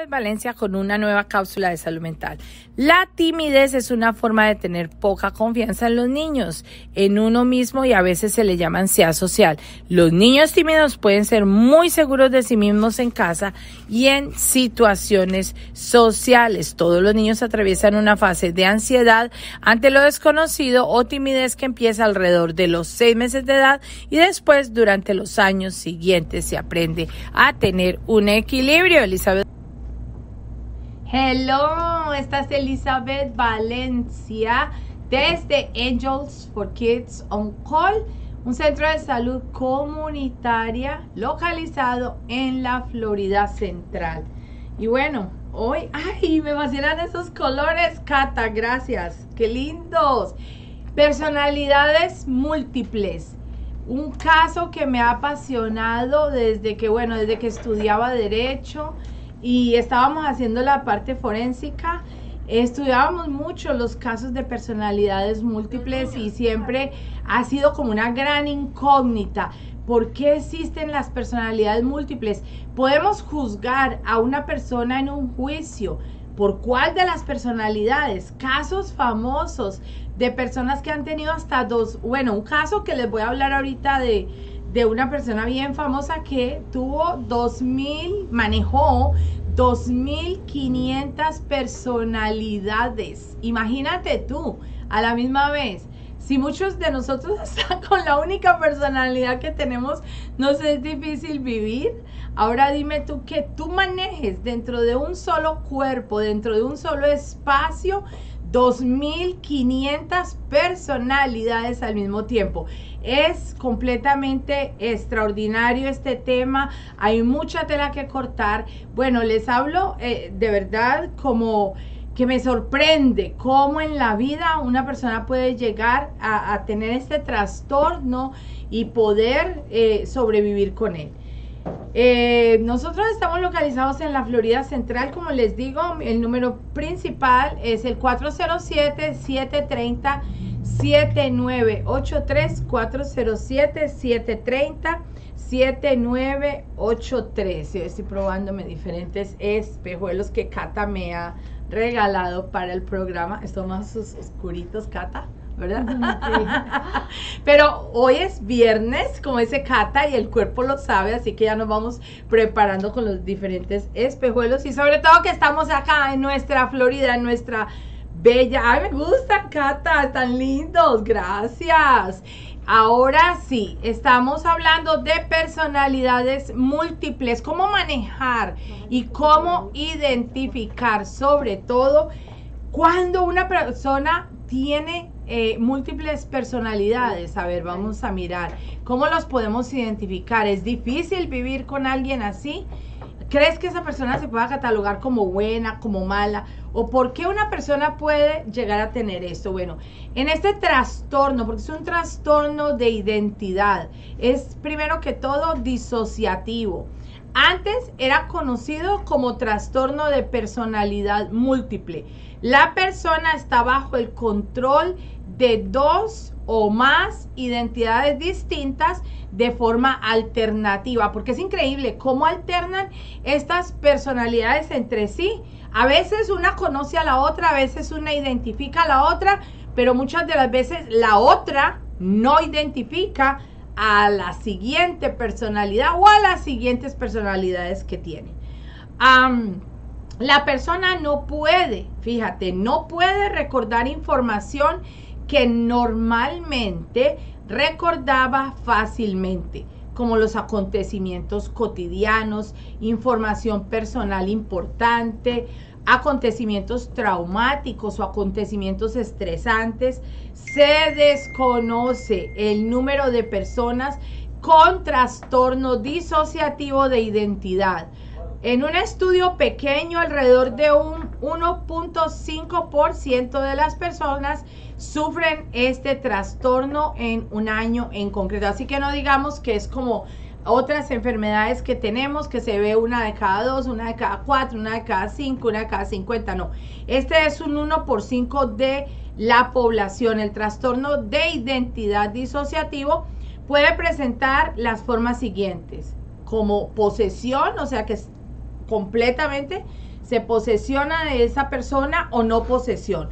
Valencia con una nueva cápsula de salud mental. La timidez es una forma de tener poca confianza en los niños, en uno mismo, y a veces se le llama ansiedad social. Los niños tímidos pueden ser muy seguros de sí mismos en casa y en situaciones sociales. Todos los niños atraviesan una fase de ansiedad ante lo desconocido o timidez que empieza alrededor de los 6 meses de edad y después durante los años siguientes se aprende a tener un equilibrio. Elizabeth. Hello, esta es Elizabeth Valencia desde Angels for Kids on Call, un centro de salud comunitaria localizado en la Florida Central. Y bueno, hoy, ¡ay! Me fascinan esos colores, Cata, gracias, qué lindos. Personalidades múltiples. Un caso que me ha apasionado desde que estudiaba Derecho y estábamos haciendo la parte forénsica. Estudiábamos mucho los casos de personalidades múltiples y siempre ha sido como una gran incógnita. ¿Por qué existen las personalidades múltiples? Podemos juzgar a una persona en un juicio. ¿Por cuál de las personalidades? Casos famosos de personas que han tenido hasta dos. Bueno, un caso que les voy a hablar ahorita de una persona bien famosa que manejó 2.500 personalidades. Imagínate tú, a la misma vez. Si muchos de nosotros están con la única personalidad que tenemos, nos es difícil vivir. Ahora dime tú que tú manejes dentro de un solo cuerpo, dentro de un solo espacio, 2.500 personalidades al mismo tiempo. Es completamente extraordinario este tema. Hay mucha tela que cortar. Bueno, les hablo de verdad como que me sorprende cómo en la vida una persona puede llegar a tener este trastorno y poder sobrevivir con él. Nosotros estamos localizados en la Florida Central, como les digo. El número principal es el 407-730-7983, 407-730-7983. Yo estoy probándome diferentes espejuelos que Cata me ha regalado para el programa. Estos más oscuritos, Cata, ¿verdad? Sí. Pero hoy es viernes, como dice Cata, y el cuerpo lo sabe, así que ya nos vamos preparando con los diferentes espejuelos y sobre todo que estamos acá en nuestra Florida, en nuestra bella. Ay, me gusta, Cata, están lindos, gracias. Ahora sí, estamos hablando de personalidades múltiples, cómo manejar y cómo identificar, sobre todo cuando una persona tiene múltiples personalidades. A ver, vamos a mirar cómo los podemos identificar. ¿Es difícil vivir con alguien así? ¿Crees que esa persona se pueda catalogar como buena, como mala? ¿O por qué una persona puede llegar a tener esto? Bueno, en este trastorno, porque es un trastorno de identidad, es primero que todo disociativo. Antes era conocido como trastorno de personalidad múltiple. La persona está bajo el control de 2 o más identidades distintas de forma alternativa, porque es increíble cómo alternan estas personalidades entre sí. A veces una conoce a la otra, a veces una identifica a la otra, pero muchas de las veces la otra no identifica a la siguiente personalidad o a las siguientes personalidades que tiene. La persona no puede, fíjate, no puede recordar información que normalmente recordaba fácilmente, como los acontecimientos cotidianos, información personal importante, acontecimientos traumáticos o acontecimientos estresantes. Se desconoce el número de personas con trastorno disociativo de identidad. En un estudio pequeño, alrededor de un 1.5% de las personas sufren este trastorno en un año en concreto. Así que no digamos que es como otras enfermedades que tenemos, que se ve una de cada 2, una de cada 4, una de cada 5, una de cada 50. No, este es un 1% de la población. El trastorno de identidad disociativo puede presentar las formas siguientes, como posesión, o sea que es completamente se posesiona de esa persona o no posesión.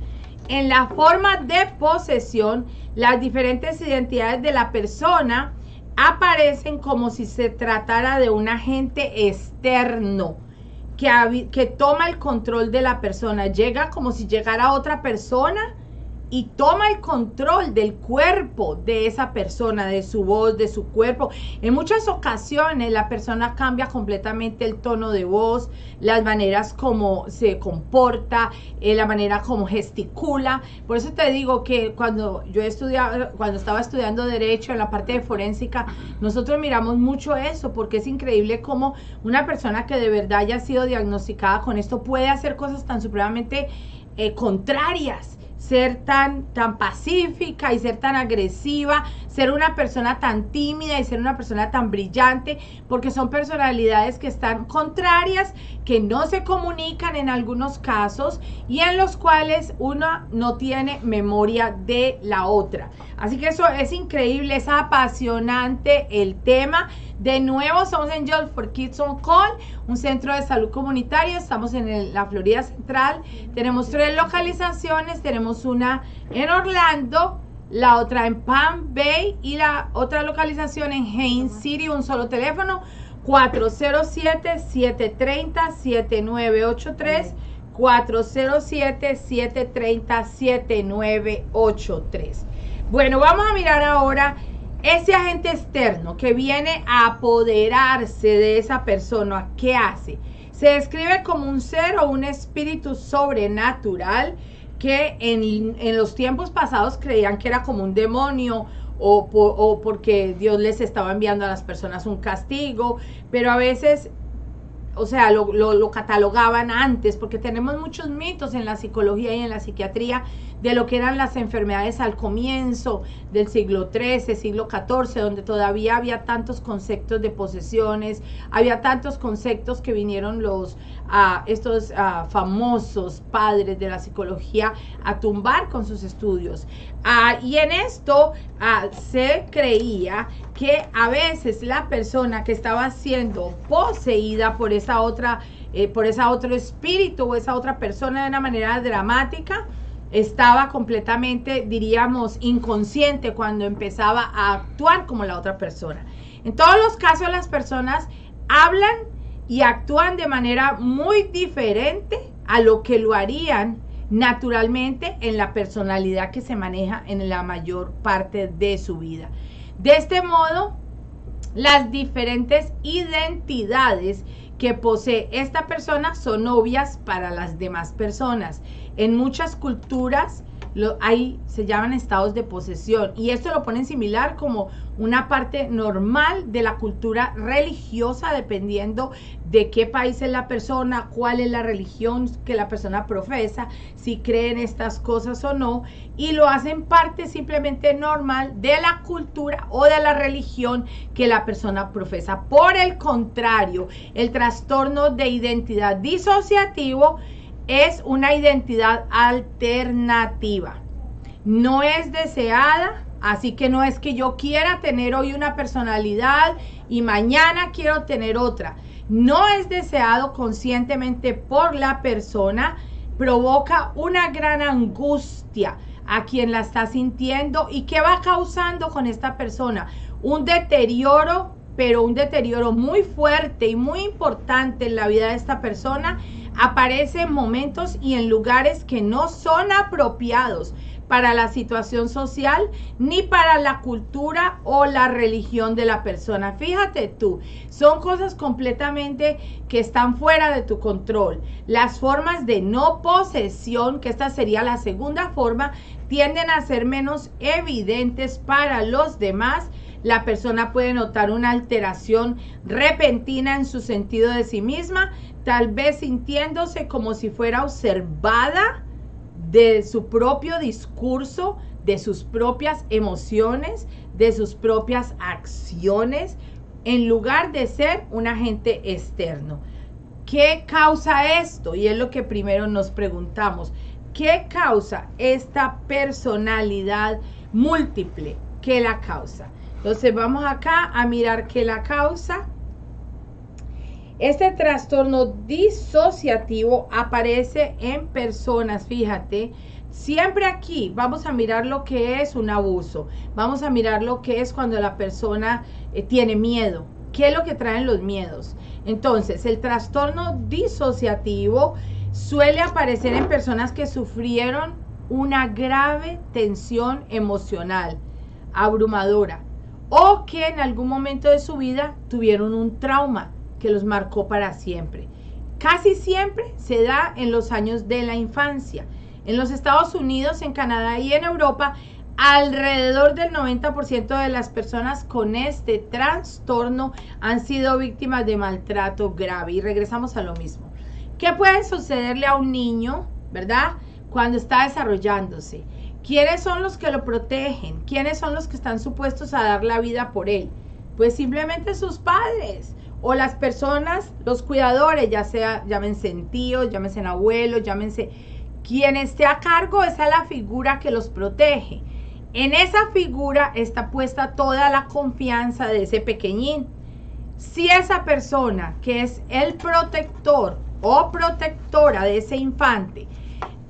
En la forma de posesión, las diferentes identidades de la persona aparecen como si se tratara de un agente externo que toma el control de la persona. Llega como si llegara otra persona y toma el control del cuerpo de esa persona, de su voz, de su cuerpo. En muchas ocasiones la persona cambia completamente el tono de voz, las maneras como se comporta, la manera como gesticula. Por eso te digo que cuando estaba estudiando Derecho en la parte de forénsica, nosotros miramos mucho eso, porque es increíble cómo una persona que de verdad haya sido diagnosticada con esto puede hacer cosas tan supremamente contrarias. Ser tan pacífica y ser tan agresiva, ser una persona tan tímida y ser una persona tan brillante, porque son personalidades que están contrarias, que no se comunican en algunos casos y en los cuales una no tiene memoria de la otra. Así que eso es increíble, es apasionante el tema. De nuevo, somos en Angel for Kids on Call, un centro de salud comunitario. Estamos en la Florida Central. Tenemos 3 localizaciones. Tenemos una en Orlando, la otra en Palm Bay y la otra localización en Haines City. Un solo teléfono, 407-730-7983. 407-730-7983. Bueno, vamos a mirar ahora ese agente externo que viene a apoderarse de esa persona. ¿Qué hace? Se describe como un ser o un espíritu sobrenatural que en los tiempos pasados creían que era como un demonio o porque Dios les estaba enviando a las personas un castigo, pero a veces, o sea, lo catalogaban antes, porque tenemos muchos mitos en la psicología y en la psiquiatría de lo que eran las enfermedades al comienzo del siglo XIII, siglo XIV, donde todavía había tantos conceptos de posesiones, había tantos conceptos que vinieron estos famosos padres de la psicología a tumbar con sus estudios. Y en esto se creía que a veces la persona que estaba siendo poseída por esa otro espíritu o esa otra persona de una manera dramática, estaba completamente, diríamos, inconsciente cuando empezaba a actuar como la otra persona. En todos los casos, las personas hablan y actúan de manera muy diferente a lo que lo harían naturalmente en la personalidad que se maneja en la mayor parte de su vida. De este modo, las diferentes identidades que posee esta persona son obvias para las demás personas. En muchas culturas se llaman estados de posesión, y esto lo ponen similar como una parte normal de la cultura religiosa, dependiendo de qué país es la persona, cuál es la religión que la persona profesa, si creen estas cosas o no, y lo hacen parte simplemente normal de la cultura o de la religión que la persona profesa. Por el contrario, el trastorno de identidad disociativo es una identidad alternativa. No es deseada, así que no es que yo quiera tener hoy una personalidad y mañana quiero tener otra. No es deseado conscientemente por la persona, provoca una gran angustia a quien la está sintiendo. ¿Y qué va causando con esta persona? Un deterioro, pero un deterioro muy fuerte y muy importante en la vida de esta persona. Aparece en momentos y en lugares que no son apropiados para la situación social ni para la cultura o la religión de la persona. Fíjate tú, son cosas completamente que están fuera de tu control. Las formas de no posesión, que esta sería la segunda forma, tienden a ser menos evidentes para los demás. La persona puede notar una alteración repentina en su sentido de sí misma, tal vez sintiéndose como si fuera observada de su propio discurso, de sus propias emociones, de sus propias acciones, en lugar de ser un agente externo. ¿Qué causa esto? Y es lo que primero nos preguntamos. ¿Qué causa esta personalidad múltiple? ¿Qué la causa? Entonces vamos acá a mirar qué la causa. Este trastorno disociativo aparece en personas, fíjate, siempre aquí vamos a mirar lo que es un abuso, vamos a mirar lo que es cuando la persona tiene miedo, qué es lo que traen los miedos. Entonces, el trastorno disociativo suele aparecer en personas que sufrieron una grave tensión emocional, abrumadora, o que en algún momento de su vida tuvieron un trauma que los marcó para siempre. Casi siempre se da en los años de la infancia. En los Estados Unidos, en Canadá y en Europa, alrededor del 90% de las personas con este trastorno han sido víctimas de maltrato grave. Y regresamos a lo mismo. ¿Qué puede sucederle a un niño, verdad, cuando está desarrollándose? ¿Quiénes son los que lo protegen? ¿Quiénes son los que están supuestos a dar la vida por él? Pues simplemente sus padres o las personas, los cuidadores, ya sea, llámense tíos, llámense abuelos, llámense quien esté a cargo, esa es la figura que los protege. En esa figura está puesta toda la confianza de ese pequeñín. Si esa persona que es el protector o protectora de ese infante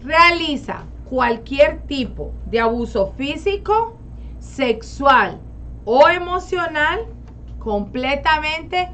realiza cualquier tipo de abuso físico, sexual o emocional, completamente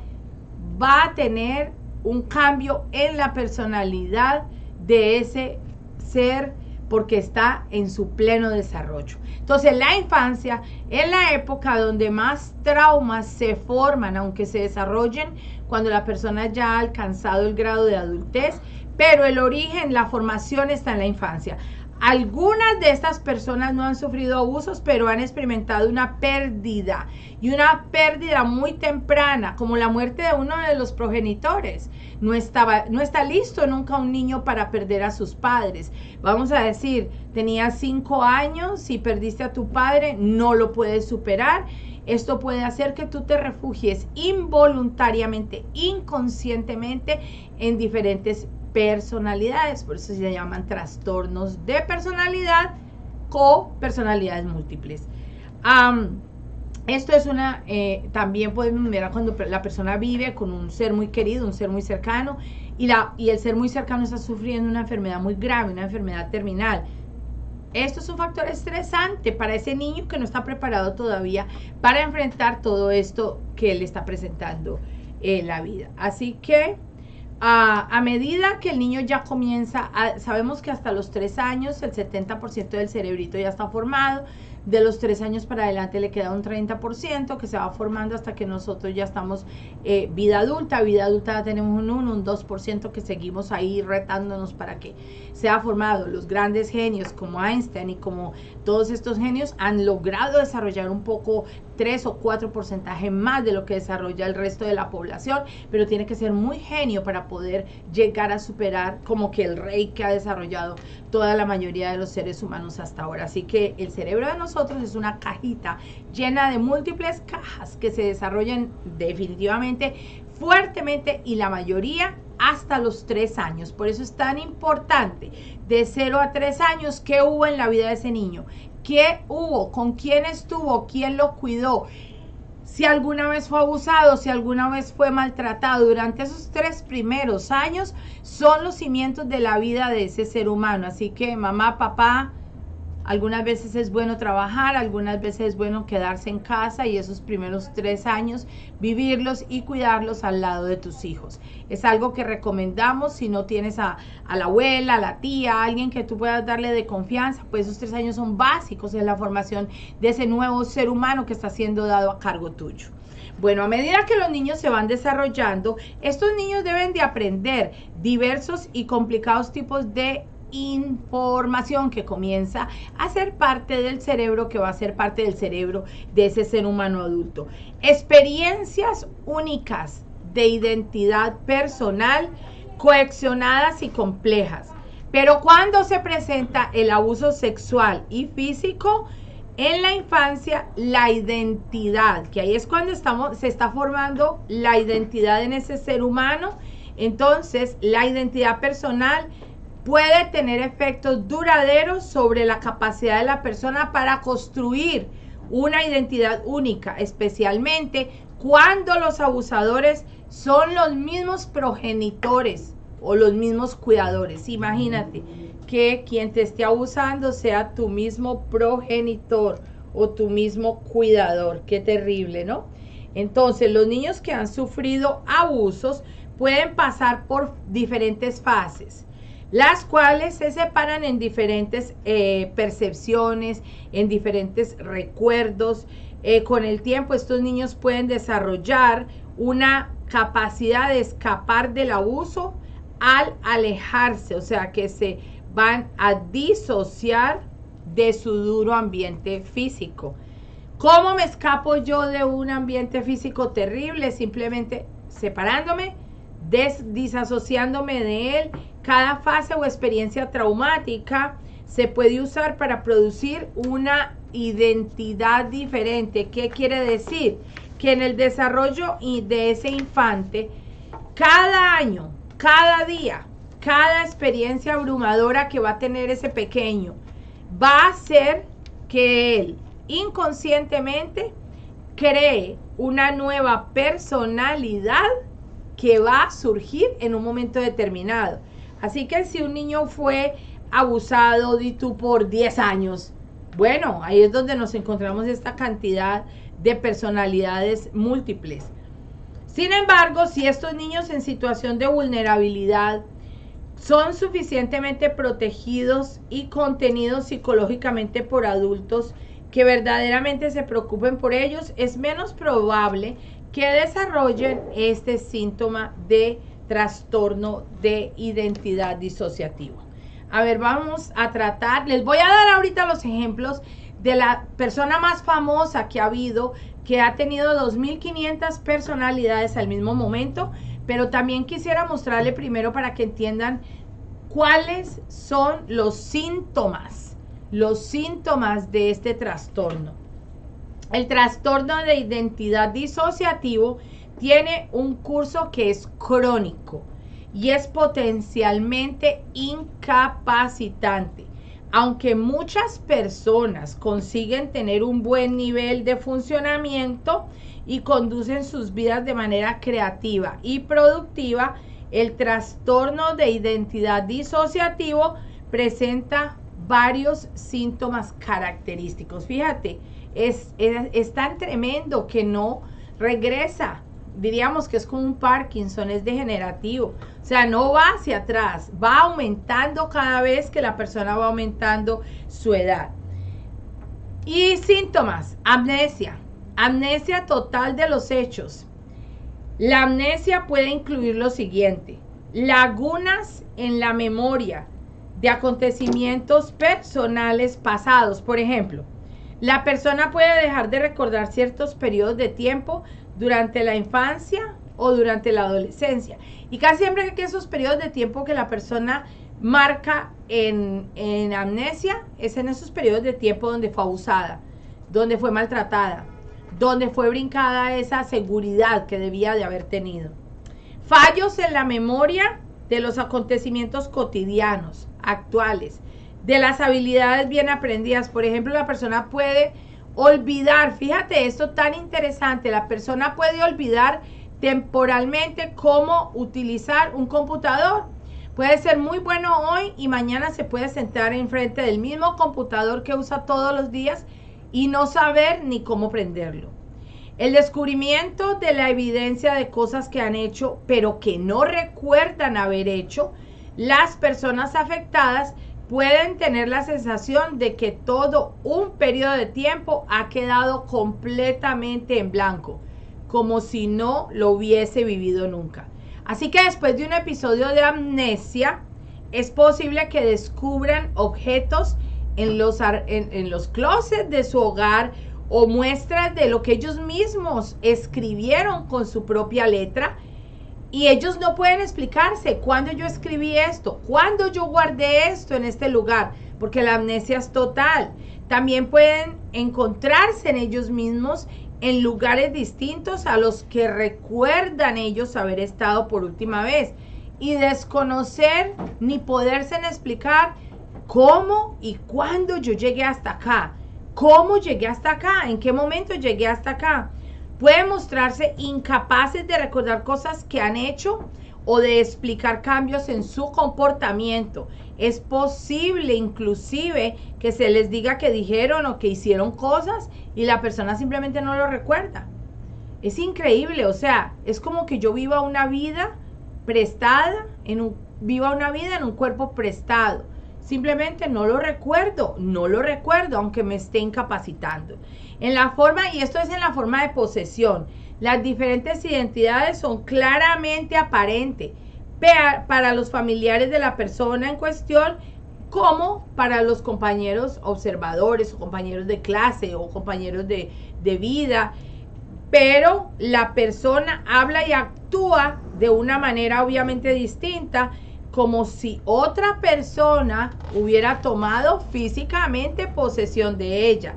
va a tener un cambio en la personalidad de ese ser porque está en su pleno desarrollo. Entonces, la infancia es la época donde más traumas se forman, aunque se desarrollen cuando la persona ya ha alcanzado el grado de adultez, pero el origen, la formación está en la infancia. Algunas de estas personas no han sufrido abusos, pero han experimentado una pérdida, y una pérdida muy temprana, como la muerte de uno de los progenitores. No está listo nunca un niño para perder a sus padres. Vamos a decir, tenías 5 años y perdiste a tu padre, no lo puedes superar. Esto puede hacer que tú te refugies involuntariamente, inconscientemente, en diferentes personalidades. Por eso se llaman trastornos de personalidad o personalidades múltiples. Esto es también podemos mirar cuando la persona vive con un ser muy querido, un ser muy cercano, y el ser muy cercano está sufriendo una enfermedad muy grave, una enfermedad terminal. Esto es un factor estresante para ese niño que no está preparado todavía para enfrentar todo esto que le está presentando la vida. Así que a medida que el niño ya comienza, sabemos que hasta los 3 años el 70% del cerebrito ya está formado. De los 3 años para adelante le queda un 30% que se va formando hasta que nosotros ya estamos vida adulta ya tenemos un 2% que seguimos ahí retándonos para que sea formado. Los grandes genios como Einstein y como todos estos genios han logrado desarrollar un poco 3 o 4% más de lo que desarrolla el resto de la población, pero tiene que ser muy genio para poder llegar a superar como que el rey que ha desarrollado toda la mayoría de los seres humanos hasta ahora. Así que el cerebro de nosotros es una cajita llena de múltiples cajas que se desarrollan definitivamente fuertemente, y la mayoría hasta los 3 años. Por eso es tan importante de 0 a 3 años qué hubo en la vida de ese niño, qué hubo, con quién estuvo, quién lo cuidó, si alguna vez fue abusado, si alguna vez fue maltratado. Durante esos 3 primeros años son los cimientos de la vida de ese ser humano. Así que mamá, papá, algunas veces es bueno trabajar, algunas veces es bueno quedarse en casa y esos primeros 3 años vivirlos y cuidarlos al lado de tus hijos. Es algo que recomendamos si no tienes a la abuela, a la tía, a alguien que tú puedas darle de confianza. Pues esos 3 años son básicos en la formación de ese nuevo ser humano que está siendo dado a cargo tuyo. Bueno, a medida que los niños se van desarrollando, estos niños deben de aprender diversos y complicados tipos de información que comienza a ser parte del cerebro, que va a ser parte del cerebro de ese ser humano adulto. Experiencias únicas de identidad personal, cohesionadas y complejas. Pero cuando se presenta el abuso sexual y físico en la infancia, la identidad, que ahí es cuando se está formando la identidad en ese ser humano, entonces la identidad personal puede tener efectos duraderos sobre la capacidad de la persona para construir una identidad única, especialmente cuando los abusadores son los mismos progenitores o los mismos cuidadores. Imagínate que quien te esté abusando sea tu mismo progenitor o tu mismo cuidador. Qué terrible, ¿no? Entonces, los niños que han sufrido abusos pueden pasar por diferentes fases, las cuales se separan en diferentes percepciones, en diferentes recuerdos. Con el tiempo, estos niños pueden desarrollar una capacidad de escapar del abuso al alejarse, o sea que se van a disociar de su duro ambiente físico. ¿Cómo me escapo yo de un ambiente físico terrible? Simplemente separándome, disasociándome de él. Cada fase o experiencia traumática se puede usar para producir una identidad diferente. ¿Qué quiere decir? Que en el desarrollo de ese infante, cada año, cada día, cada experiencia abrumadora que va a tener ese pequeño, va a hacer que él inconscientemente cree una nueva personalidad que va a surgir en un momento determinado. Así que si un niño fue abusado, di tú, por 10 años, bueno, ahí es donde nos encontramos esta cantidad de personalidades múltiples. Sin embargo, si estos niños en situación de vulnerabilidad son suficientemente protegidos y contenidos psicológicamente por adultos que verdaderamente se preocupen por ellos, es menos probable que desarrollen este síntoma de trastorno de identidad disociativo. A ver, vamos a tratar, les voy a dar ahorita los ejemplos de la persona más famosa que ha habido, que ha tenido 2.500 personalidades al mismo momento, pero también quisiera mostrarle primero para que entiendan cuáles son los síntomas de este trastorno. El trastorno de identidad disociativo tiene un curso que es crónico y es potencialmente incapacitante. Aunque muchas personas consiguen tener un buen nivel de funcionamiento y conducen sus vidas de manera creativa y productiva, el trastorno de identidad disociativo presenta varios síntomas característicos. Fíjate, es tan tremendo que no regresa. Diríamos que es como un Parkinson, es degenerativo. O sea, no va hacia atrás, va aumentando cada vez que la persona va aumentando su edad. Y síntomas: amnesia, amnesia total de los hechos. La amnesia puede incluir lo siguiente: lagunas en la memoria de acontecimientos personales pasados. Por ejemplo, la persona puede dejar de recordar ciertos periodos de tiempo durante la infancia o durante la adolescencia. Y casi siempre que esos periodos de tiempo que la persona marca en amnesia es en esos periodos de tiempo donde fue abusada, donde fue maltratada, donde fue brincada esa seguridad que debía de haber tenido. Fallos en la memoria de los acontecimientos cotidianos, actuales, de las habilidades bien aprendidas. Por ejemplo, la persona puede olvidar, fíjate esto tan interesante, la persona puede olvidar temporalmente cómo utilizar un computador. Puede ser muy bueno hoy y mañana se puede sentar enfrente del mismo computador que usa todos los días y no saber ni cómo prenderlo. El descubrimiento de la evidencia de cosas que han hecho pero que no recuerdan haber hecho. Las personas afectadas pueden tener la sensación de que todo un periodo de tiempo ha quedado completamente en blanco, como si no lo hubiese vivido nunca. Así que después de un episodio de amnesia, es posible que descubran objetos en los closets de su hogar o muestras de lo que ellos mismos escribieron con su propia letra. Y ellos no pueden explicarse cuándo yo escribí esto, cuándo yo guardé esto en este lugar, porque la amnesia es total. También pueden encontrarse en ellos mismos en lugares distintos a los que recuerdan ellos haber estado por última vez y desconocer ni poderse explicar cómo y cuándo yo llegué hasta acá, cómo llegué hasta acá, en qué momento llegué hasta acá. Pueden mostrarse incapaces de recordar cosas que han hecho o de explicar cambios en su comportamiento. Es posible inclusive que se les diga que dijeron o que hicieron cosas y la persona simplemente no lo recuerda. Es increíble, o sea, es como que yo viva una vida prestada, viva una vida en un cuerpo prestado. Simplemente no lo recuerdo, aunque me esté incapacitando. En la forma, y esto es en la forma de posesión, las diferentes identidades son claramente aparentes para los familiares de la persona en cuestión, como para los compañeros observadores, o compañeros de clase, o compañeros de vida. Pero la persona habla y actúa de una manera obviamente distinta, como si otra persona hubiera tomado físicamente posesión de ella.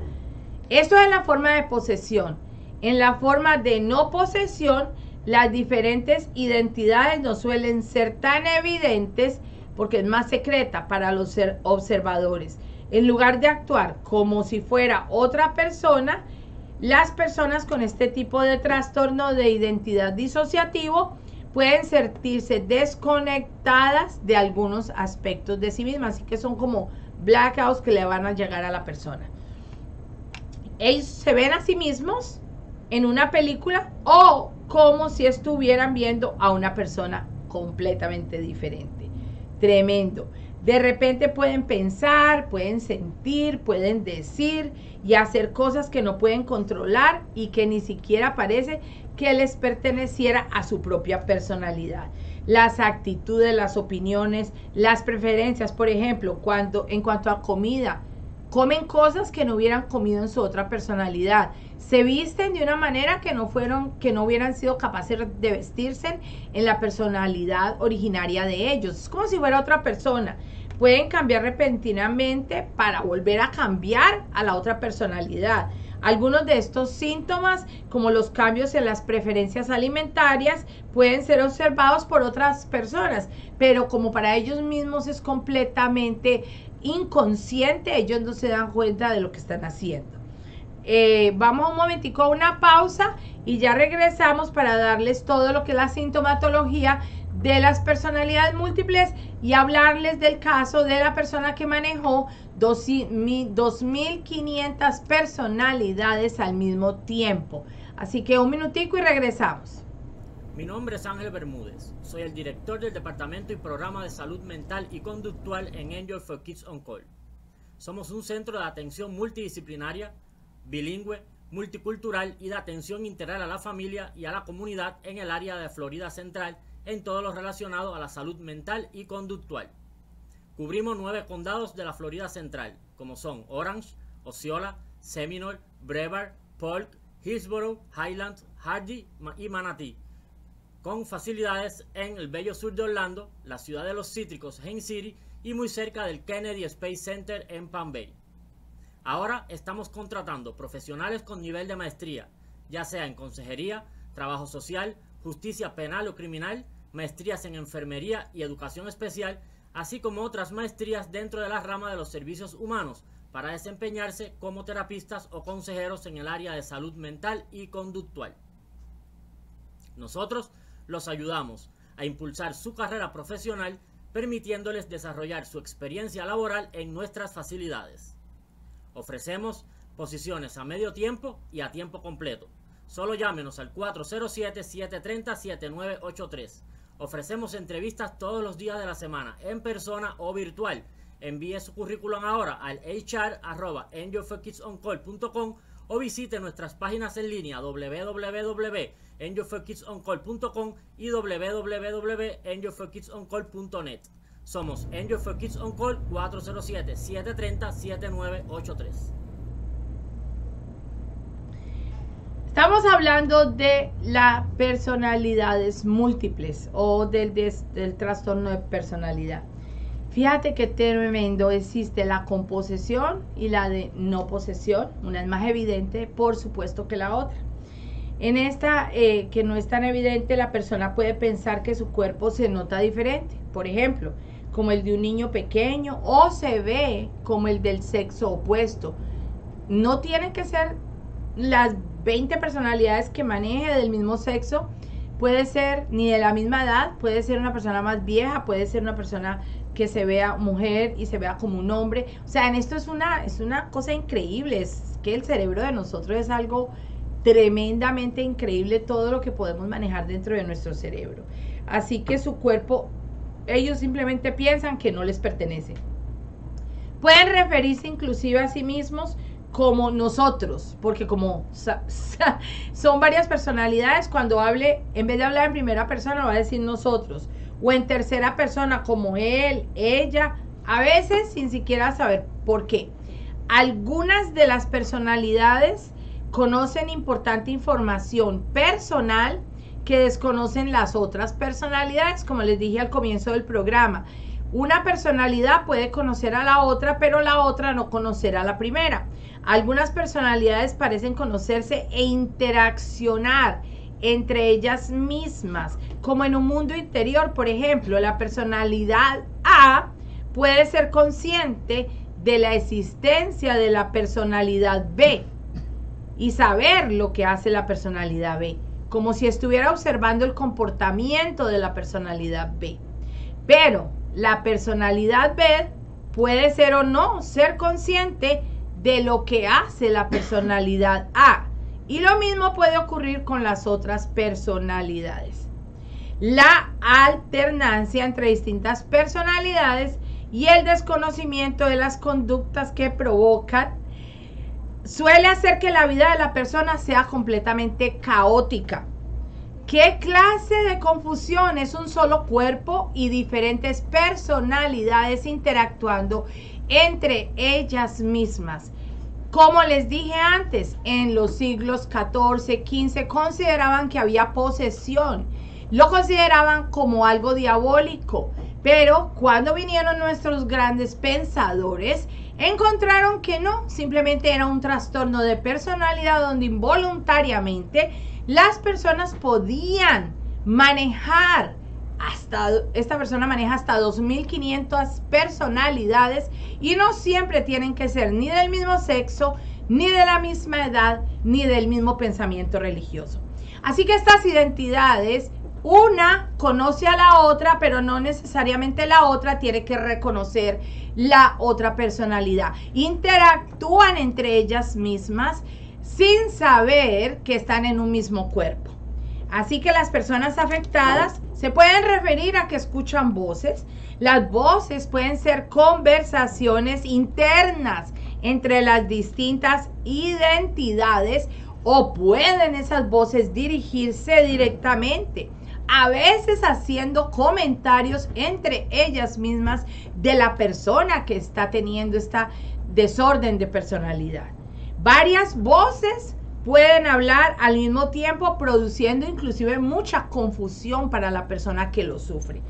Esto es la forma de posesión. En la forma de no posesión, las diferentes identidades no suelen ser tan evidentes porque es más secreta para los observadores. En lugar de actuar como si fuera otra persona, las personas con este tipo de trastorno de identidad disociativo pueden sentirse desconectadas de algunos aspectos de sí mismas, así que son como blackouts que le van a llegar a la persona. Ellos se ven a sí mismos en una película o como si estuvieran viendo a una persona completamente diferente. Tremendo. De repente pueden pensar, pueden sentir, pueden decir y hacer cosas que no pueden controlar y que ni siquiera parece que les perteneciera a su propia personalidad. Las actitudes, las opiniones, las preferencias, por ejemplo, en cuanto a comida, comen cosas que no hubieran comido en su otra personalidad. Se visten de una manera que no hubieran sido capaces de vestirse en la personalidad originaria de ellos. Es como si fuera otra persona. Pueden cambiar repentinamente para volver a cambiar a la otra personalidad. Algunos de estos síntomas, como los cambios en las preferencias alimentarias, pueden ser observados por otras personas, pero como para ellos mismos es completamente inconsciente, ellos no se dan cuenta de lo que están haciendo. Vamos un momentico a una pausa y ya regresamos para darles todo lo que es la sintomatología de las personalidades múltiples y hablarles del caso de la persona que manejó 2.500 personalidades al mismo tiempo. Así que un minutico y regresamos. Mi nombre es Ángel Bermúdez. Soy el director del Departamento y Programa de Salud Mental y Conductual en Angel for Kids on Call. Somos un centro de atención multidisciplinaria, bilingüe, multicultural y de atención integral a la familia y a la comunidad en el área de Florida Central en todo lo relacionado a la salud mental y conductual. Cubrimos 9 condados de la Florida Central, como son Orange, Osceola, Seminole, Brevard, Polk, Hillsborough, Highlands, Hardy y Manatee, con facilidades en el bello sur de Orlando, la ciudad de los cítricos, Haines City, y muy cerca del Kennedy Space Center en Palm Bay. Ahora estamos contratando profesionales con nivel de maestría, ya sea en consejería, trabajo social, justicia penal o criminal, maestrías en enfermería y educación especial, así como otras maestrías dentro de la rama de los servicios humanos para desempeñarse como terapistas o consejeros en el área de salud mental y conductual. Nosotros los ayudamos a impulsar su carrera profesional, permitiéndoles desarrollar su experiencia laboral en nuestras facilidades. Ofrecemos posiciones a medio tiempo y a tiempo completo. Solo llámenos al 407-730-7983. Ofrecemos entrevistas todos los días de la semana, en persona o virtual. Envíe su currículum ahora al hr@angelforkidsoncall.com o visite nuestras páginas en línea www.angelforkidsoncall.com y www.angelforkidsoncall.net. Somos Angel for Kids on Call 407-730-7983. Estamos hablando de las personalidades múltiples o del trastorno de personalidad. Fíjate qué tremendo. Existe la composesión y la de no posesión. Una es más evidente, por supuesto, que la otra. En esta, que no es tan evidente, la persona puede pensar que su cuerpo se nota diferente. Por ejemplo, como el de un niño pequeño, o se ve como el del sexo opuesto. No tienen que ser las 20 personalidades que maneje del mismo sexo. Puede ser ni de la misma edad, puede ser una persona más vieja, puede ser una persona que se vea mujer y se vea como un hombre. O sea, en esto es una cosa increíble, es que el cerebro de nosotros es algo tremendamente increíble, todo lo que podemos manejar dentro de nuestro cerebro. Así que su cuerpo, ellos simplemente piensan que no les pertenece. Pueden referirse inclusive a sí mismos como nosotros, porque como son varias personalidades, cuando hable, en vez de hablar en primera persona, va a decir nosotros, o en tercera persona como él, ella, a veces sin siquiera saber por qué. Algunas de las personalidades conocen importante información personal que desconocen las otras personalidades, como les dije al comienzo del programa. Una personalidad puede conocer a la otra, pero la otra no conocerá a la primera. Algunas personalidades parecen conocerse e interaccionar entre ellas mismas, como en un mundo interior. Por ejemplo, la personalidad A puede ser consciente de la existencia de la personalidad B y saber lo que hace la personalidad B, como si estuviera observando el comportamiento de la personalidad B. Pero la personalidad B puede ser o no ser consciente de lo que hace la personalidad A. Y lo mismo puede ocurrir con las otras personalidades. La alternancia entre distintas personalidades y el desconocimiento de las conductas que provocan suele hacer que la vida de la persona sea completamente caótica. ¿Qué clase de confusión es un solo cuerpo y diferentes personalidades interactuando entre ellas mismas? Como les dije antes, en los siglos XIV, XV consideraban que había posesión. Lo consideraban como algo diabólico. Pero cuando vinieron nuestros grandes pensadores, encontraron que no, simplemente era un trastorno de personalidad donde involuntariamente las personas podían manejar esta persona maneja hasta 2.500 personalidades y no siempre tienen que ser ni del mismo sexo, ni de la misma edad, ni del mismo pensamiento religioso. Así que estas identidades, una conoce a la otra, pero no necesariamente la otra tiene que reconocer la otra personalidad. Interactúan entre ellas mismas sin saber que están en un mismo cuerpo. Así que las personas afectadas se pueden referir a que escuchan voces. Las voces pueden ser conversaciones internas entre las distintas identidades o pueden esas voces dirigirse directamente, a veces haciendo comentarios entre ellas mismas de la persona que está teniendo esta desorden de personalidad. Varias voces pueden hablar al mismo tiempo, produciendo inclusive mucha confusión para la persona que lo sufre.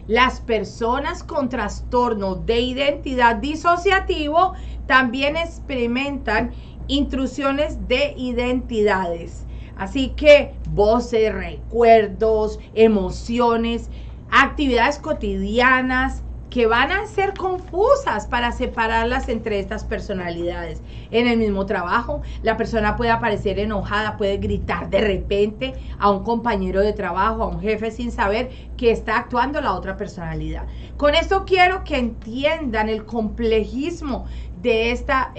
Las personas con trastorno de identidad disociativo también experimentan intrusiones de identidades. Así que voces, recuerdos, emociones, actividades cotidianas que van a ser confusas para separarlas entre estas personalidades. En el mismo trabajo, la persona puede aparecer enojada, puede gritar de repente a un compañero de trabajo, a un jefe, sin saber que está actuando la otra personalidad. Con esto quiero que entiendan el complejismo de esta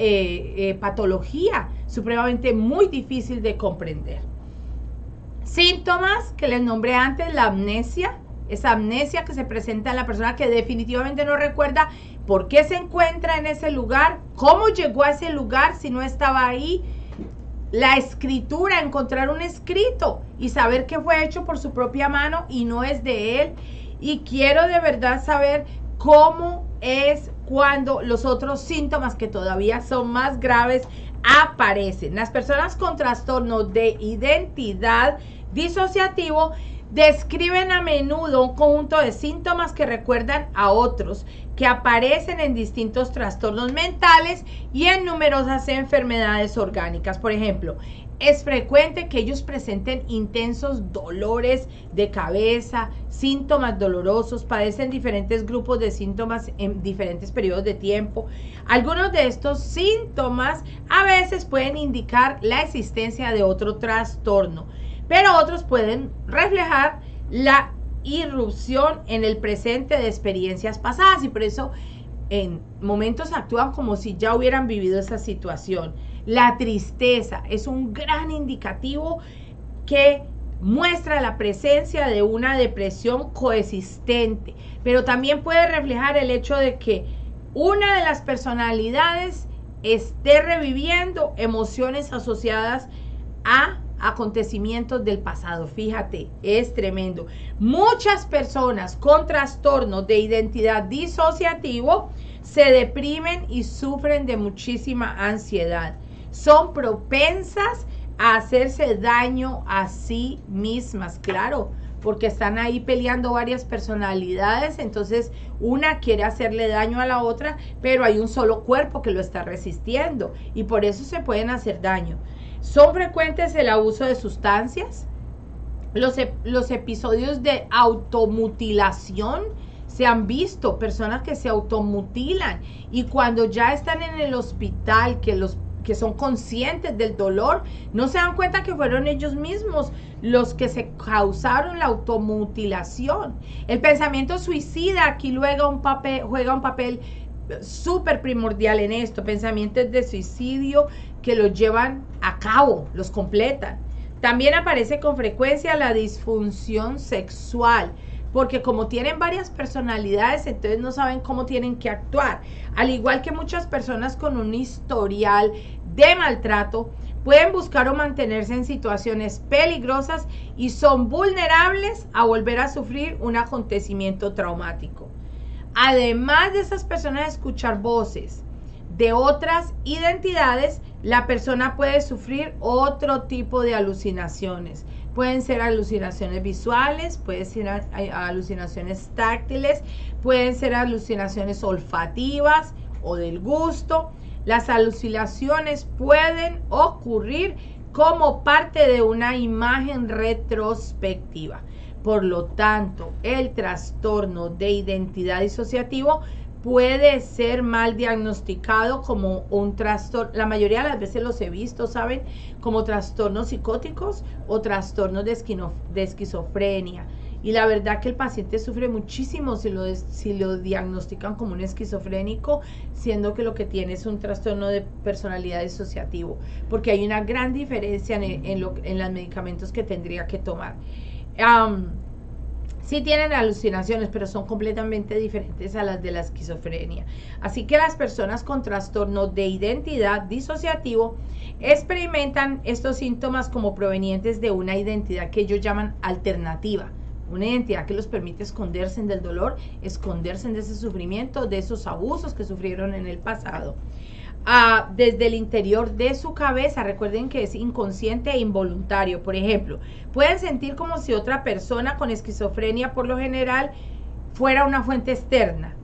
patología, supremamente muy difícil de comprender. Síntomas que les nombré antes: la amnesia. Esa amnesia que se presenta en la persona que definitivamente no recuerda por qué se encuentra en ese lugar, cómo llegó a ese lugar si no estaba ahí. La escritura, encontrar un escrito y saber que fue hecho por su propia mano y no es de él. Y quiero de verdad saber cómo es cuando los otros síntomas, que todavía son más graves, aparecen. Las personas con trastorno de identidad disociativo describen a menudo un conjunto de síntomas que recuerdan a otros, que aparecen en distintos trastornos mentales y en numerosas enfermedades orgánicas. Por ejemplo, Es frecuente que ellos presenten intensos dolores de cabeza, síntomas dolorosos, padecen diferentes grupos de síntomas en diferentes periodos de tiempo. Algunos de estos síntomas a veces pueden indicar la existencia de otro trastorno, pero otros pueden reflejar la irrupción en el presente de experiencias pasadas y por eso en momentos actúan como si ya hubieran vivido esa situación. La tristeza es un gran indicativo que muestra la presencia de una depresión coexistente, pero también puede reflejar el hecho de que una de las personalidades esté reviviendo emociones asociadas a acontecimientos del pasado. Fíjate, es tremendo. Muchas personas con trastornos de identidad disociativo se deprimen y sufren de muchísima ansiedad. Son propensas a hacerse daño a sí mismas, claro, porque están ahí peleando varias personalidades, entonces una quiere hacerle daño a la otra, pero hay un solo cuerpo que lo está resistiendo y por eso se pueden hacer daño. Son frecuentes el abuso de sustancias, los episodios de automutilación. Se han visto personas que se automutilan y cuando ya están en el hospital, que son conscientes del dolor, no se dan cuenta que fueron ellos mismos los que se causaron la automutilación. El pensamiento suicida aquí juega un papel súper primordial en esto. Pensamientos de suicidio que los llevan a cabo, los completan. También aparece con frecuencia la disfunción sexual, porque como tienen varias personalidades, entonces no saben cómo tienen que actuar. Al igual que muchas personas con un historial de maltrato, pueden buscar o mantenerse en situaciones peligrosas y son vulnerables a volver a sufrir un acontecimiento traumático. Además de esas personas escuchar voces de otras identidades, la persona puede sufrir otro tipo de alucinaciones. Pueden ser alucinaciones visuales, pueden ser alucinaciones táctiles, pueden ser alucinaciones olfativas o del gusto. Las alucinaciones pueden ocurrir como parte de una imagen retrospectiva. Por lo tanto, el trastorno de identidad disociativo puede ser mal diagnosticado como un trastorno, la mayoría de las veces los he visto, ¿saben? Como trastornos psicóticos o trastornos de esquizofrenia. Y la verdad que el paciente sufre muchísimo si lo diagnostican como un esquizofrénico, siendo que lo que tiene es un trastorno de personalidad disociativo, porque hay una gran diferencia en los medicamentos que tendría que tomar. Sí tienen alucinaciones, pero son completamente diferentes a las de la esquizofrenia. Así que las personas con trastorno de identidad disociativo experimentan estos síntomas como provenientes de una identidad que ellos llaman alternativa. Una identidad que los permite esconderse del dolor, esconderse de ese sufrimiento, de esos abusos que sufrieron en el pasado. Desde el interior de su cabeza, recuerden que es inconsciente e involuntario. Por ejemplo, pueden sentir como si otra persona con esquizofrenia por lo general fuera una fuente externa,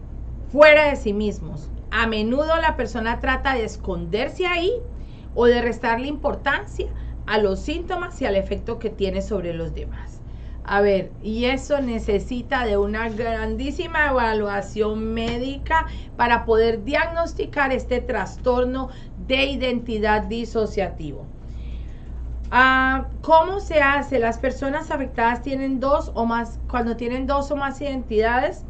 fuera de sí mismos. A menudo la persona trata de esconderse ahí o de restarle importancia a los síntomas y al efecto que tiene sobre los demás. A ver, y eso necesita de una grandísima evaluación médica para poder diagnosticar este trastorno de identidad disociativo. ¿Cómo se hace? Las personas afectadas tienen cuando tienen dos o más identidades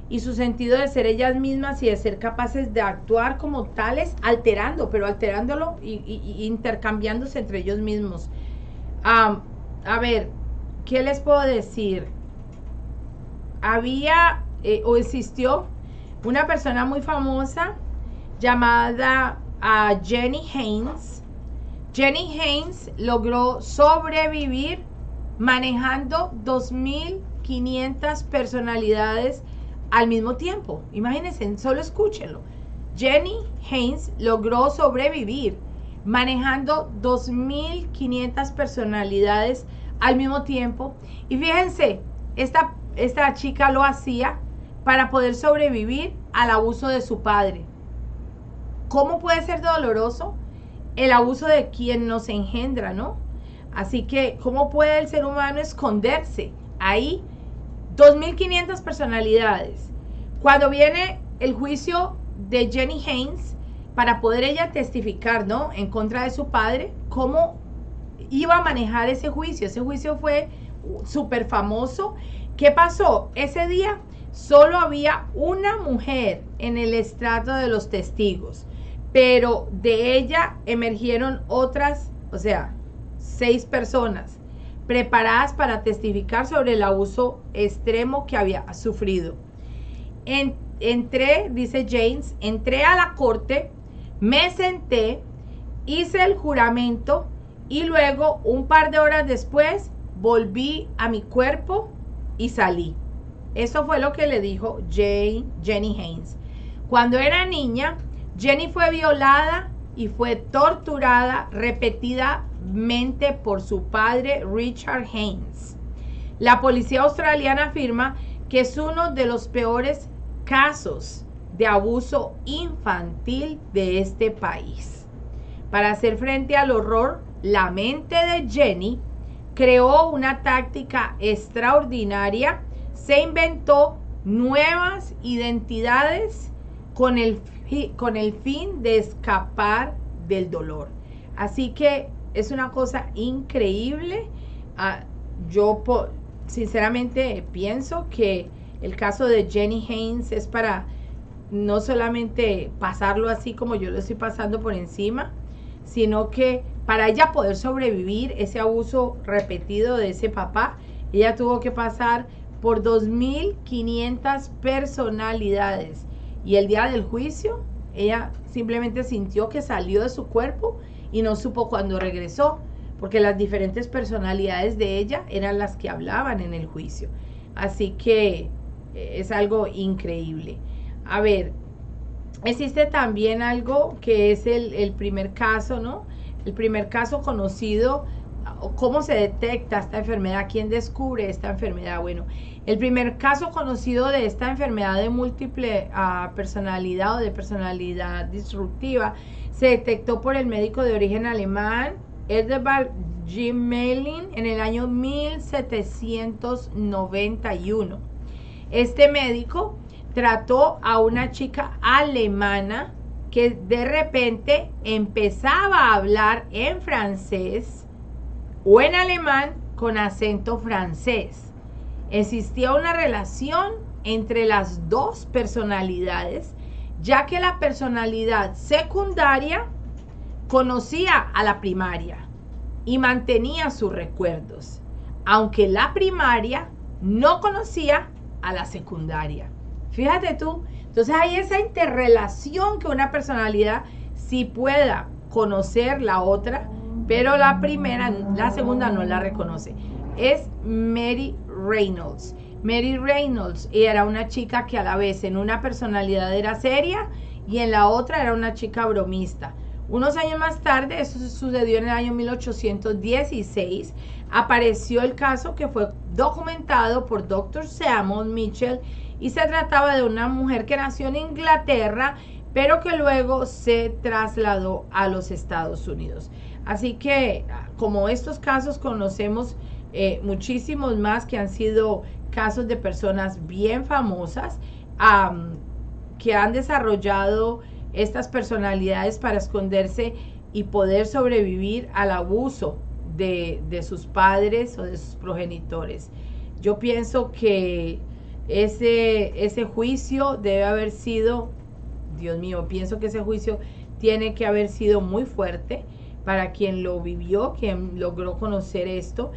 y su sentido de ser ellas mismas y de ser capaces de actuar como tales, alterándolo y intercambiándose entre ellos mismos. A ver, ¿qué les puedo decir? Había o existió una persona muy famosa llamada Jenny Haynes. Jenny Haynes logró sobrevivir manejando 2.500 personalidades al mismo tiempo. Imagínense, solo escúchenlo. Jenny Haynes logró sobrevivir manejando 2.500 personalidades al mismo tiempo. Y fíjense, esta chica lo hacía para poder sobrevivir al abuso de su padre. ¿Cómo puede ser doloroso? el abuso de quien nos engendra, ¿no? Así que, ¿cómo puede el ser humano esconderse? Ahí, 2.500 personalidades. Cuando viene el juicio de Jenny Haynes, para poder ella testificar, ¿no?, en contra de su padre, ¿cómo iba a manejar ese juicio? Ese juicio fue súper famoso. ¿Qué pasó? Ese día solo había una mujer en el estrato de los testigos, pero de ella emergieron otras, o sea, 6 personas preparadas para testificar sobre el abuso extremo que había sufrido. Dice James, entré a la corte, me senté, hice el juramento y luego, un par de horas después, volví a mi cuerpo y salí. Eso fue lo que le dijo Jenny Haynes. Cuando era niña, Jenny fue violada y fue torturada repetidamente por su padre, Richard Haynes. La policía australiana afirma que es uno de los peores casos de abuso infantil de este país. Para hacer frente al horror, la mente de Jenny creó una táctica extraordinaria. Se inventó nuevas identidades con el fin de escapar del dolor. Así que es una cosa increíble. Yo sinceramente pienso que el caso de Jenny Haynes es para no solamente pasarlo así como yo lo estoy pasando por encima, sino que para ella poder sobrevivir ese abuso repetido de ese papá, ella tuvo que pasar por 2.500 personalidades. Y el día del juicio, ella simplemente sintió que salió de su cuerpo y no supo cuándo regresó, porque las diferentes personalidades de ella eran las que hablaban en el juicio. Así que es algo increíble. A ver, existe también algo que es el primer caso, ¿no? El primer caso conocido. ¿Cómo se detecta esta enfermedad? ¿Quién descubre esta enfermedad? Bueno, el primer caso conocido de esta enfermedad de múltiple personalidad o de personalidad disruptiva se detectó por el médico de origen alemán Edvard Gemelin en el año 1791. Este médico trató a una chica alemana que de repente empezaba a hablar en francés o en alemán con acento francés. Existía una relación entre las dos personalidades, ya que la personalidad secundaria conocía a la primaria y mantenía sus recuerdos, aunque la primaria no conocía a la secundaria. Fíjate tú, entonces hay esa interrelación que una personalidad sí pueda conocer la otra, pero la segunda no la reconoce. Es Mary Reynolds. Mary Reynolds era una chica que a la vez en una personalidad era seria y en la otra era una chica bromista. Unos años más tarde, eso sucedió en el año 1816, apareció el caso que fue documentado por Dr. Samuel Mitchell y se trataba de una mujer que nació en Inglaterra, pero que luego se trasladó a los Estados Unidos. Así que, como estos casos, conocemos muchísimos más que han sido casos de personas bien famosas que han desarrollado estas personalidades para esconderse y poder sobrevivir al abuso de sus padres o de sus progenitores. Yo pienso que ese juicio debe haber sido, Dios mío, pienso que ese juicio tiene que haber sido muy fuerte para quien lo vivió, quien logró conocer esto,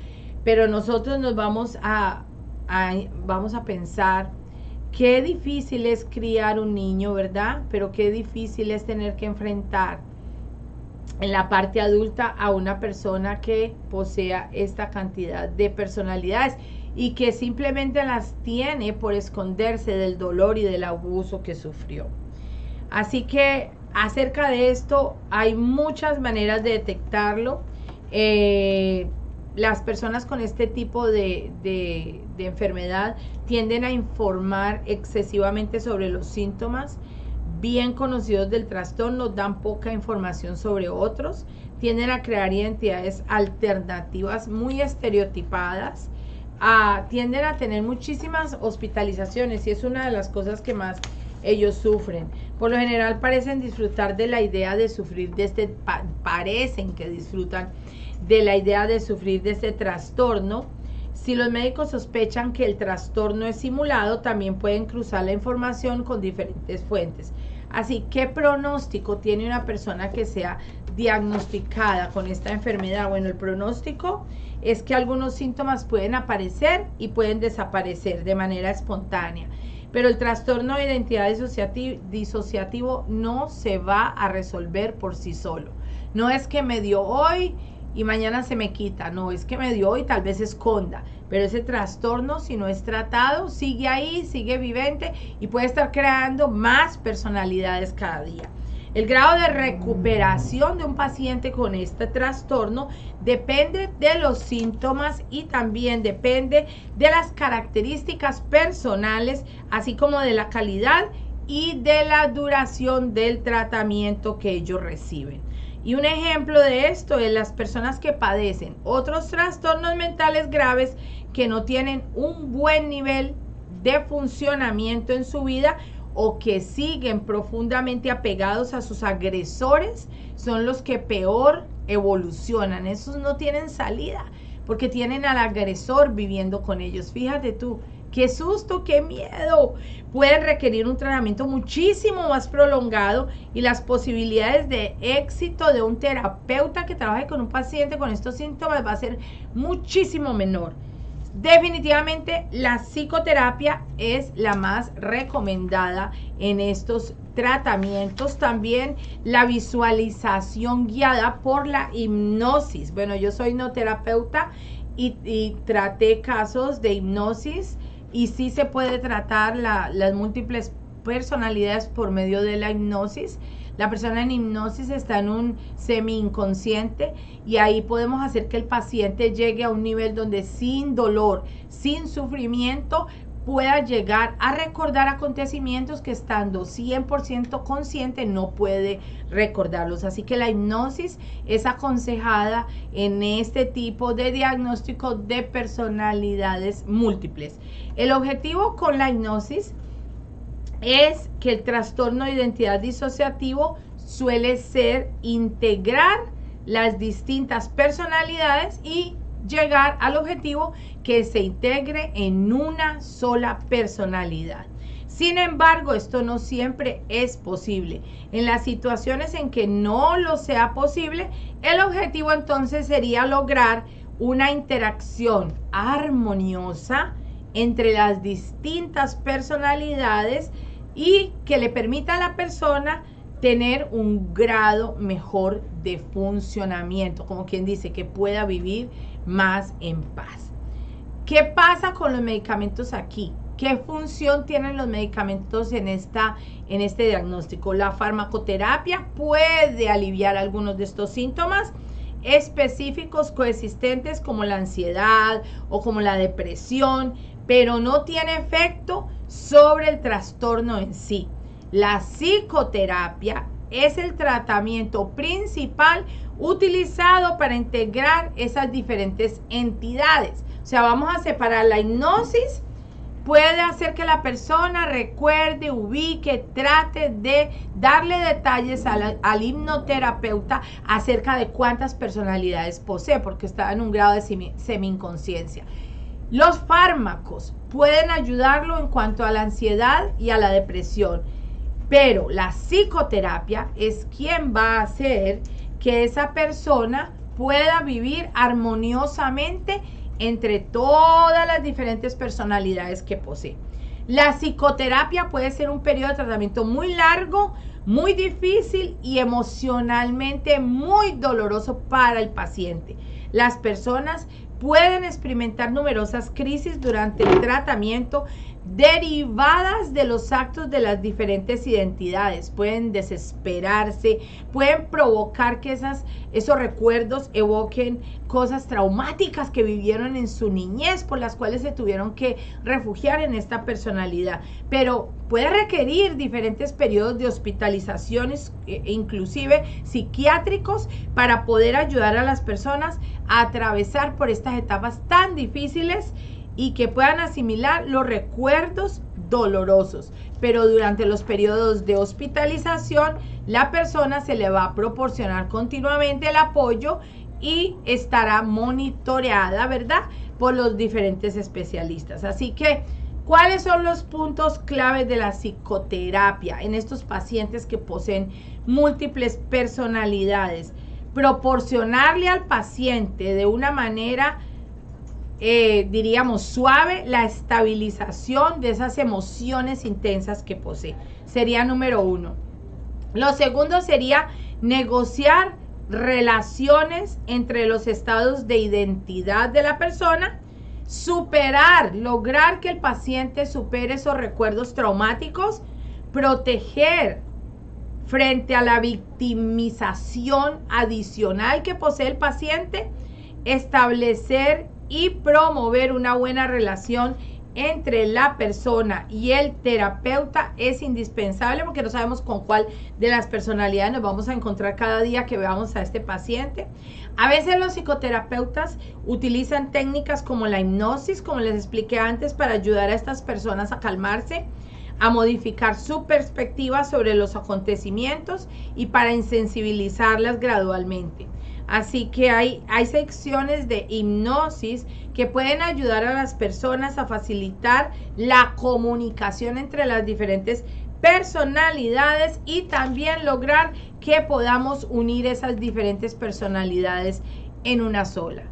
pero nosotros nos vamos a pensar qué difícil es criar un niño, ¿verdad? Pero qué difícil es tener que enfrentar en la parte adulta a una persona que posea esta cantidad de personalidades y que simplemente las tiene por esconderse del dolor y del abuso que sufrió. Así que acerca de esto hay muchas maneras de detectarlo. Las personas con este tipo de enfermedad tienden a informar excesivamente sobre los síntomas, bien conocidos del trastorno dan poca información sobre otros, tienden a crear identidades alternativas muy estereotipadas, tienden a tener muchísimas hospitalizaciones y es una de las cosas que más ellos sufren. Por lo general parecen disfrutar de la idea de sufrir de parecen que disfrutan de la idea de sufrir de este trastorno. Si los médicos sospechan que el trastorno es simulado, también pueden cruzar la información con diferentes fuentes. Así, ¿qué pronóstico tiene una persona que sea diagnosticada con esta enfermedad? Bueno, el pronóstico es que algunos síntomas pueden aparecer y pueden desaparecer de manera espontánea, pero el trastorno de identidad disociativo no se va a resolver por sí solo. No es que me dio hoy y mañana se me quita, no, es que me dio hoy, tal vez esconda, pero ese trastorno, si no es tratado, sigue ahí, sigue vivente y puede estar creando más personalidades cada día. El grado de recuperación de un paciente con este trastorno depende de los síntomas y también depende de las características personales, así como de la calidad y de la duración del tratamiento que ellos reciben. Y un ejemplo de esto es las personas que padecen otros trastornos mentales graves que no tienen un buen nivel de funcionamiento en su vida o que siguen profundamente apegados a sus agresores, son los que peor evolucionan. Esos no tienen salida porque tienen al agresor viviendo con ellos. Fíjate tú, qué susto, qué miedo. Pueden requerir un tratamiento muchísimo más prolongado y las posibilidades de éxito de un terapeuta que trabaje con un paciente con estos síntomas va a ser muchísimo menor. Definitivamente la psicoterapia es la más recomendada en estos tratamientos. También la visualización guiada por la hipnosis. Bueno, yo soy hipnoterapeuta y traté casos de hipnosis y sí se puede tratar las múltiples personalidades por medio de la hipnosis. La persona en hipnosis está en un semi-inconsciente y ahí podemos hacer que el paciente llegue a un nivel donde sin dolor, sin sufrimiento, pueda llegar a recordar acontecimientos que estando 100% consciente no puede recordarlos. Así que la hipnosis es aconsejada en este tipo de diagnóstico de personalidades múltiples. El objetivo con la hipnosis es que el trastorno de identidad disociativo suele ser integrar las distintas personalidades y llegar al objetivo que se integre en una sola personalidad. Sin embargo, esto no siempre es posible. En las situaciones en que no lo sea posible, el objetivo entonces sería lograr una interacción armoniosa entre las distintas personalidades y que le permita a la persona tener un grado mejor de funcionamiento, como quien dice, que pueda vivir más en paz. ¿Qué pasa con los medicamentos aquí? ¿Qué función tienen los medicamentos en este diagnóstico? La farmacoterapia puede aliviar algunos de estos síntomas específicos coexistentes como la ansiedad o como la depresión, pero no tiene efecto sobre el trastorno en sí. La psicoterapia es el tratamiento principal utilizado para integrar esas diferentes entidades. O sea, vamos a separar la hipnosis. Puede hacer que la persona recuerde, ubique, trate de darle detalles al hipnoterapeuta acerca de cuántas personalidades posee, porque está en un grado de semi-inconsciencia. Los fármacos pueden ayudarlo en cuanto a la ansiedad y a la depresión, pero la psicoterapia es quien va a hacer que esa persona pueda vivir armoniosamente entre todas las diferentes personalidades que posee. La psicoterapia puede ser un periodo de tratamiento muy largo, muy difícil y emocionalmente muy doloroso para el paciente. Las personas pueden experimentar numerosas crisis durante el tratamiento, derivadas de los actos de las diferentes identidades. Pueden desesperarse, pueden provocar que esos recuerdos evoquen cosas traumáticas que vivieron en su niñez, por las cuales se tuvieron que refugiar en esta personalidad. Pero puede requerir diferentes periodos de hospitalizaciones, inclusive psiquiátricos, para poder ayudar a las personas a atravesar por estas etapas tan difíciles y que puedan asimilar los recuerdos dolorosos. Pero durante los periodos de hospitalización, la persona se le va a proporcionar continuamente el apoyo y estará monitoreada, ¿verdad?, por los diferentes especialistas. Así que, ¿cuáles son los puntos claves de la psicoterapia en estos pacientes que poseen múltiples personalidades? Proporcionarle al paciente de una manera diríamos suave, la estabilización de esas emociones intensas que posee. Sería número 1. Lo segundo sería negociar relaciones entre los estados de identidad de la persona, lograr que el paciente supere esos recuerdos traumáticos, proteger frente a la victimización adicional que posee el paciente, establecer y promover una buena relación entre la persona y el terapeuta es indispensable, porque no sabemos con cuál de las personalidades nos vamos a encontrar cada día que veamos a este paciente. A veces los psicoterapeutas utilizan técnicas como la hipnosis, como les expliqué antes, para ayudar a estas personas a calmarse, a modificar su perspectiva sobre los acontecimientos y para insensibilizarlas gradualmente. Así que hay secciones de hipnosis que pueden ayudar a las personas a facilitar la comunicación entre las diferentes personalidades y también lograr que podamos unir esas diferentes personalidades en una sola.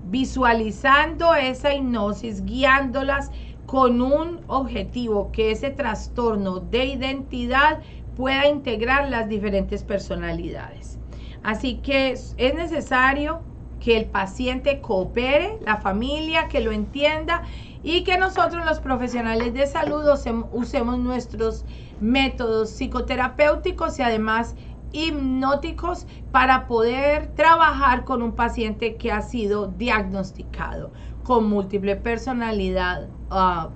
Visualizando esa hipnosis, guiándolas con un objetivo, que ese trastorno de identidad pueda integrar las diferentes personalidades. Así que es necesario que el paciente coopere, la familia que lo entienda y que nosotros los profesionales de salud usemos nuestros métodos psicoterapéuticos y además hipnóticos para poder trabajar con un paciente que ha sido diagnosticado con múltiple personalidad,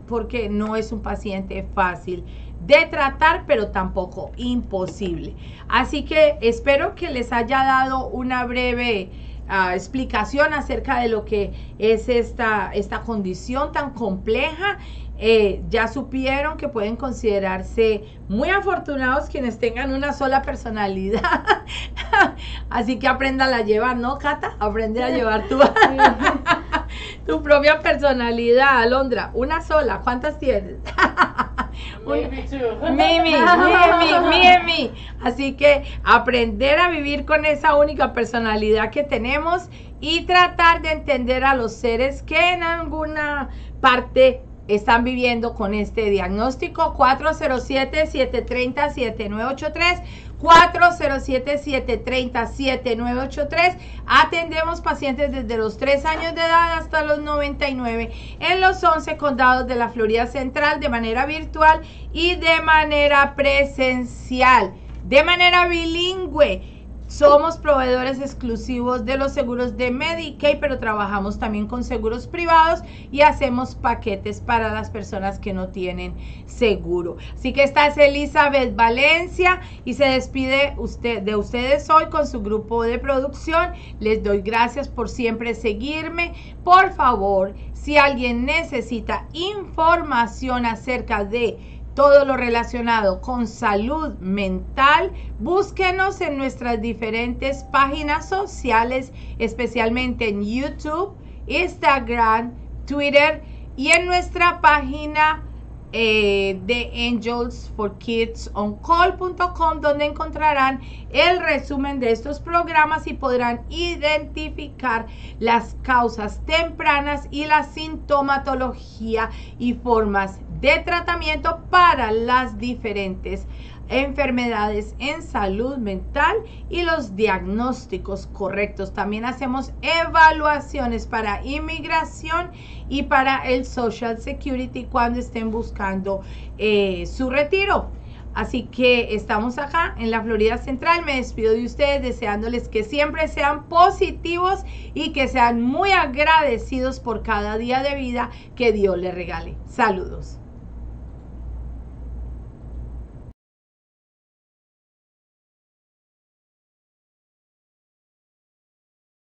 porque no es un paciente fácil de tratar, pero tampoco imposible. Así que espero que les haya dado una breve explicación acerca de lo que es esta condición tan compleja. Ya supieron que pueden considerarse muy afortunados quienes tengan una sola personalidad. Así que aprendan a llevar, ¿no, Cata? Aprende a llevar tu propia personalidad. Alondra, una sola, ¿cuántas tienes? Mimi. Así que aprender a vivir con esa única personalidad que tenemos y tratar de entender a los seres que en alguna parte están viviendo con este diagnóstico. 407-730-7983, 407-730-7983. Atendemos pacientes desde los 3 años de edad hasta los 99 en los 11 condados de la Florida Central, de manera virtual y de manera presencial, de manera bilingüe. Somos proveedores exclusivos de los seguros de Medicaid, pero trabajamos también con seguros privados y hacemos paquetes para las personas que no tienen seguro. Así que esta es Elizabeth Valencia y se despide de ustedes hoy con su grupo de producción. Les doy gracias por siempre seguirme. Por favor, si alguien necesita información acerca de todo lo relacionado con salud mental, búsquenos en nuestras diferentes páginas sociales, especialmente en YouTube, Instagram, Twitter y en nuestra página de angelsforkidsoncall.com, donde encontrarán el resumen de estos programas y podrán identificar las causas tempranas y la sintomatología y formas de tratamiento para las diferentes enfermedades en salud mental y los diagnósticos correctos. También hacemos evaluaciones para inmigración y para el Social Security cuando estén buscando su retiro. Así que estamos acá en la Florida Central. Me despido de ustedes deseándoles que siempre sean positivos y que sean muy agradecidos por cada día de vida que Dios les regale. Saludos.